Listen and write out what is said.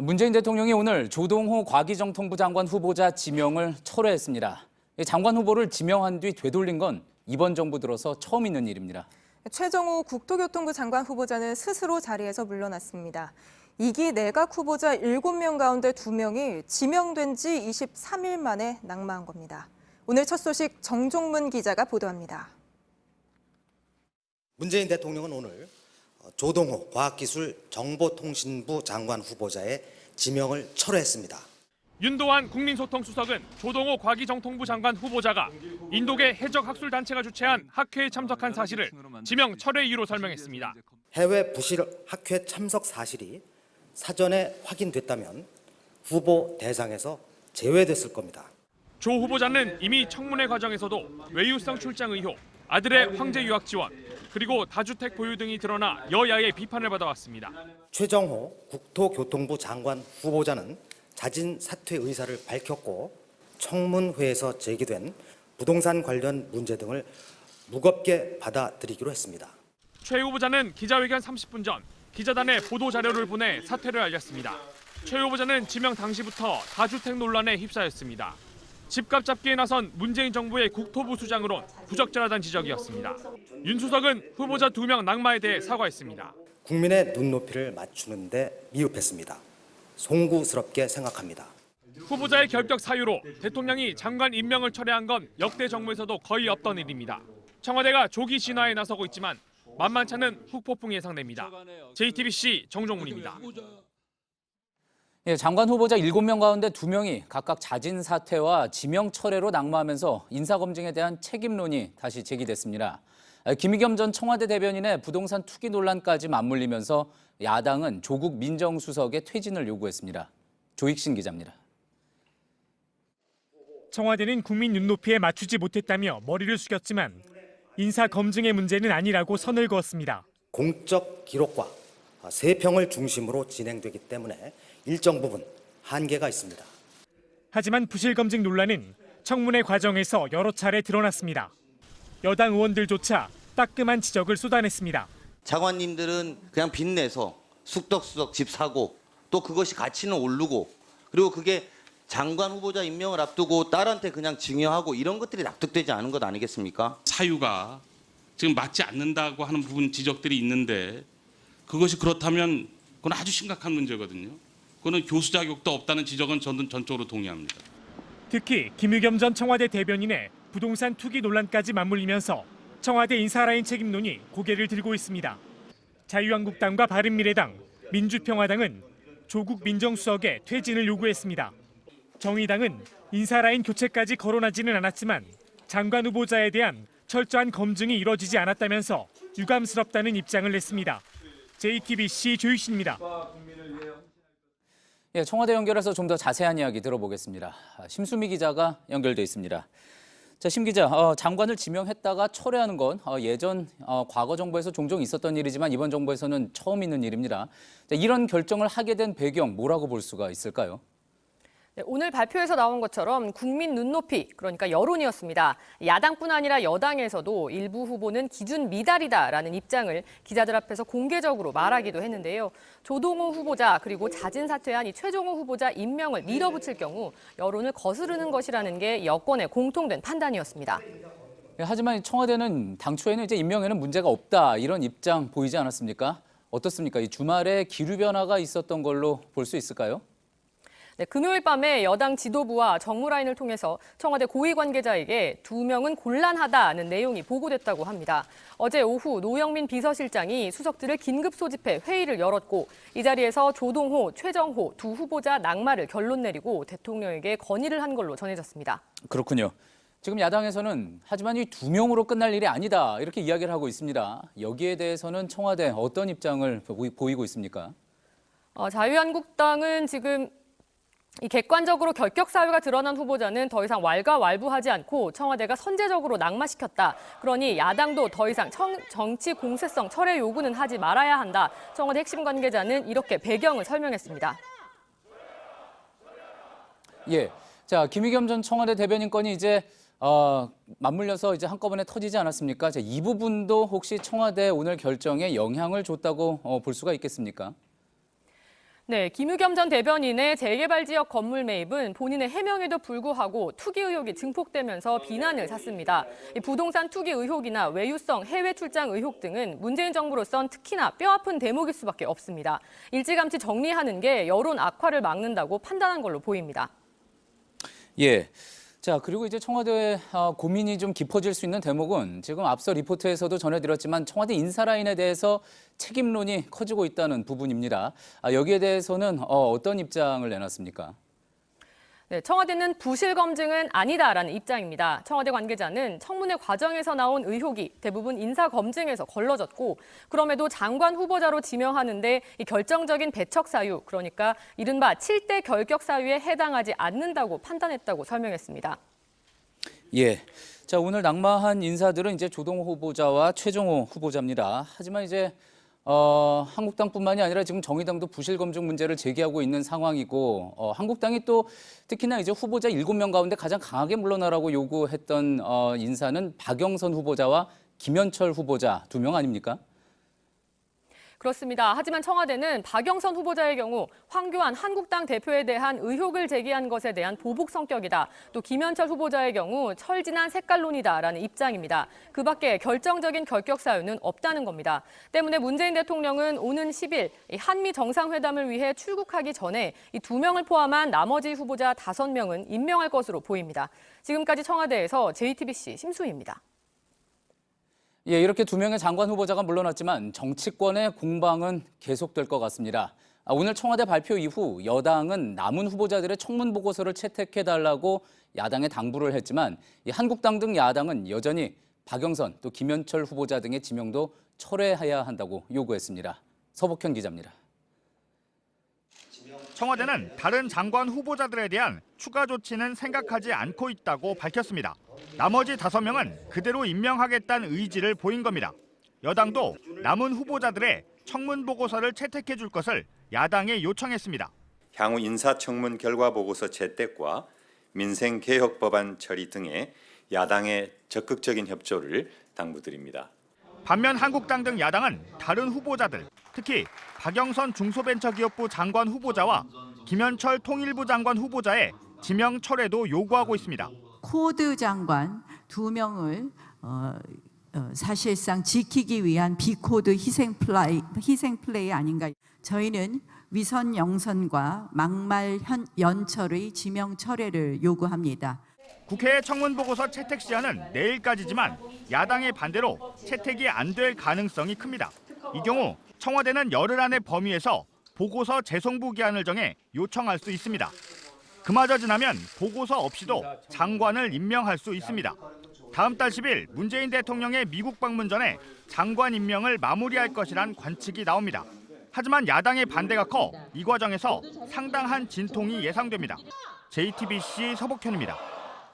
문재인 대통령이 오늘 조동호 과기정통부 장관 후보자 지명을 철회했습니다. 장관 후보를 지명한 뒤 되돌린 건 이번 정부 들어서 처음 있는 일입니다. 최정호 국토교통부 장관 후보자는 스스로 자리에서 물러났습니다. 2기 내각 후보자 7명 가운데 2명이 지명된 지 23일 만에 낙마한 겁니다. 오늘 첫 소식 정종문 기자가 보도합니다. 문재인 대통령은 오늘 조동호 과학기술정보통신부 장관 후보자의 지명을 철회했습니다. 윤도환 국민소통수석은 조동호 과기정통부 장관 후보자가 인도계 해적학술단체가 주최한 학회에 참석한 사실을 지명 철회 이유로 설명했습니다. 해외 부실 학회 참석 사실이 사전에 확인됐다면 후보 대상에서 제외됐을 겁니다. 조 후보자는 이미 청문회 과정에서도 외유성 출장 의혹, 아들의 황제 유학 지원, 그리고 다주택 보유 등이 드러나 여야의 비판을 받아왔습니다. 최정호 국토교통부 장관 후보자는 자진 사퇴 의사를 밝혔고 청문회에서 제기된 부동산 관련 문제 등을 무겁게 받아들이기로 했습니다. 최 후보자는 기자회견 30분 전 기자단에 보도 자료를 보내 사퇴를 알렸습니다. 최 후보자는 지명 당시부터 다주택 논란에 휩싸였습니다. 집값 잡기에 나선 문재인 정부의 국토부 수장으론 부적절하다는 지적이었습니다. 윤 수석은 후보자 2명 낙마에 대해 사과했습니다. 국민의 눈높이를 맞추는 데 미흡했습니다. 송구스럽게 생각합니다. 후보자의 결격 사유로 대통령이 장관 임명을 철회한 건 역대 정부에서도 거의 없던 일입니다. 청와대가 조기 진화에 나서고 있지만 만만치 않은 후폭풍이 예상됩니다. JTBC 정종문입니다. 장관 후보자 7명 가운데 2명이 각각 자진 사퇴와 지명 철회로 낙마하면서 인사검증에 대한 책임론이 다시 제기됐습니다. 김의겸 전 청와대 대변인의 부동산 투기 논란까지 맞물리면서 야당은 조국 민정수석의 퇴진을 요구했습니다. 조익신 기자입니다. 청와대는 국민 눈높이에 맞추지 못했다며 머리를 숙였지만 인사검증의 문제는 아니라고 선을 그었습니다. 공적 기록과 세평을 중심으로 진행되기 때문에 일정 부분 한계가 있습니다. 하지만 부실검증 논란은 청문회 과정에서 여러 차례 드러났습니다. 여당 의원들조차 따끔한 지적을 쏟아냈습니다. 장관님들은 그냥 빚내서 쑥덕쑥덕 집 사고 또 그것이 가치는 오르고 그리고 그게 장관 후보자 임명을 앞두고 딸한테 그냥 증여하고 이런 것들이 납득되지 않은 것 아니겠습니까? 사유가 지금 맞지 않는다고 하는 부분 지적들이 있는데 그것이 그렇다면 그건 아주 심각한 문제거든요. 그거는 교수 자격도 없다는 지적은 저는 전적으로 동의합니다. 특히 김의겸 전 청와대 대변인의 부동산 투기 논란까지 맞물리면서 청와대 인사라인 책임론이 고개를 들고 있습니다. 자유한국당과 바른미래당, 민주평화당은 조국 민정수석의 퇴진을 요구했습니다. 정의당은 인사라인 교체까지 거론하지는 않았지만 장관 후보자에 대한 철저한 검증이 이뤄지지 않았다면서 유감스럽다는 입장을 냈습니다. JTBC 조익신입니다. 청와대 연결해서 좀 더 자세한 이야기 들어보겠습니다. 심수미 기자가 연결돼 있습니다. 자, 심 기자, 장관을 지명했다가 철회하는 건 예전 과거 정부에서 종종 있었던 일이지만 이번 정부에서는 처음 있는 일입니다. 자, 이런 결정을 하게 된 배경 뭐라고 볼 수가 있을까요? 네, 오늘 발표에서 나온 것처럼 국민 눈높이, 그러니까 여론이었습니다. 야당뿐 아니라 여당에서도 일부 후보는 기준 미달이다라는 입장을 기자들 앞에서 공개적으로 말하기도 했는데요. 조동호 후보자 그리고 자진 사퇴한 이 최종호 후보자 임명을 밀어붙일 경우 여론을 거스르는 것이라는 게 여권의 공통된 판단이었습니다. 하지만 청와대는 당초에는 이제 임명에는 문제가 없다 이런 입장 보이지 않았습니까? 어떻습니까? 이 주말에 기류 변화가 있었던 걸로 볼 수 있을까요? 네, 금요일 밤에 여당 지도부와 정무라인을 통해서 청와대 고위 관계자에게 2명은 곤란하다는 내용이 보고됐다고 합니다. 어제 오후 노영민 비서실장이 수석들을 긴급 소집해 회의를 열었고 이 자리에서 조동호, 최정호 두 후보자 낙마를 결론 내리고 대통령에게 건의를 한 걸로 전해졌습니다. 그렇군요. 지금 야당에서는 하지만 이 2명으로 끝날 일이 아니다 이렇게 이야기를 하고 있습니다. 여기에 대해서는 청와대 어떤 입장을 보이고 있습니까? 자유한국당은 지금 이 객관적으로 결격 사유가 드러난 후보자는 더 이상 왈가왈부하지 않고 청와대가 선제적으로 낙마시켰다. 그러니 야당도 더 이상 정치 공세성 철회 요구는 하지 말아야 한다. 청와대 핵심 관계자는 이렇게 배경을 설명했습니다. 예, 자 김의겸 전 청와대 대변인 건이 이제 맞물려서 이제 한꺼번에 터지지 않았습니까? 자, 이 부분도 혹시 청와대 오늘 결정에 영향을 줬다고 볼 수가 있겠습니까? 네, 김의겸 전 대변인의 재개발 지역 건물 매입은 본인의 해명에도 불구하고 투기 의혹이 증폭되면서 비난을 샀습니다. 이 부동산 투기 의혹이나 외유성 해외 출장 의혹 등은 문재인 정부로선 특히나 뼈아픈 대목일 수밖에 없습니다. 일찌감치 정리하는 게 여론 악화를 막는다고 판단한 걸로 보입니다. 예. 자, 그리고 이제 청와대의 고민이 좀 깊어질 수 있는 대목은 지금 앞서 리포트에서도 전해드렸지만 청와대 인사라인에 대해서 책임론이 커지고 있다는 부분입니다. 여기에 대해서는 어떤 입장을 내놨습니까? 네, 청와대는 부실 검증은 아니다라는 입장입니다. 청와대 관계자는 청문회 과정에서 나온 의혹이 대부분 인사 검증에서 걸러졌고 그럼에도 장관 후보자로 지명하는데 이 결정적인 배척 사유, 그러니까 이른바 7대 결격 사유에 해당하지 않는다고 판단했다고 설명했습니다. 예. 자, 오늘 낙마한 인사들은 이제 조동호 후보자와 최종호 후보자입니다. 하지만 이제 한국당뿐만이 아니라 지금 정의당도 부실 검증 문제를 제기하고 있는 상황이고 한국당이 또 특히나 이제 후보자 7명 가운데 가장 강하게 물러나라고 요구했던 인사는 박영선 후보자와 김현철 후보자 2명 아닙니까? 그렇습니다. 하지만 청와대는 박영선 후보자의 경우 황교안 한국당 대표에 대한 의혹을 제기한 것에 대한 보복 성격이다. 또 김현철 후보자의 경우 철진한 색깔론이다라는 입장입니다. 그 밖에 결정적인 결격 사유는 없다는 겁니다. 때문에 문재인 대통령은 오는 10일 한미 정상회담을 위해 출국하기 전에 이 2명을 포함한 나머지 후보자 5명은 임명할 것으로 보입니다. 지금까지 청와대에서 JTBC 심수희입니다. 예, 이렇게 2명의 장관 후보자가 물러났지만 정치권의 공방은 계속될 것 같습니다. 오늘 청와대 발표 이후 여당은 남은 후보자들의 청문 보고서를 채택해달라고 야당에 당부를 했지만 한국당 등 야당은 여전히 박영선 또 김현철 후보자 등의 지명도 철회해야 한다고 요구했습니다. 서복현 기자입니다. 청와대는 다른 장관 후보자들에 대한 추가 조치는 생각하지 않고 있다고 밝혔습니다. 나머지 5명은 그대로 임명하겠다는 의지를 보인 겁니다. 여당도 남은 후보자들의 청문 보고서를 채택해 줄 것을 야당에 요청했습니다. 향후 인사청문 결과 보고서 채택과 민생개혁법안 처리 등의 야당의 적극적인 협조를 당부드립니다. 반면 한국당 등 야당은 다른 후보자들, 특히 박영선 중소벤처기업부 장관 후보자와 김현철 통일부 장관 후보자의 지명 철회도 요구하고 있습니다. 코드 장관 2명을 사실상 지키기 위한 비코드 희생 플레이 아닌가. 저희는 위선 영선과 막말 연철의 지명 철회를 요구합니다. 국회의 청문 보고서 채택 시한은 내일까지지만 야당의 반대로 채택이 안 될 가능성이 큽니다. 이 경우 청와대는 열흘 안의 범위에서 보고서 재송부 기한을 정해 요청할 수 있습니다. 그마저 지나면 보고서 없이도 장관을 임명할 수 있습니다. 다음 달 10일 문재인 대통령의 미국 방문 전에 장관 임명을 마무리할 것이란 관측이 나옵니다. 하지만 야당의 반대가 커 이 과정에서 상당한 진통이 예상됩니다. JTBC 서복현입니다.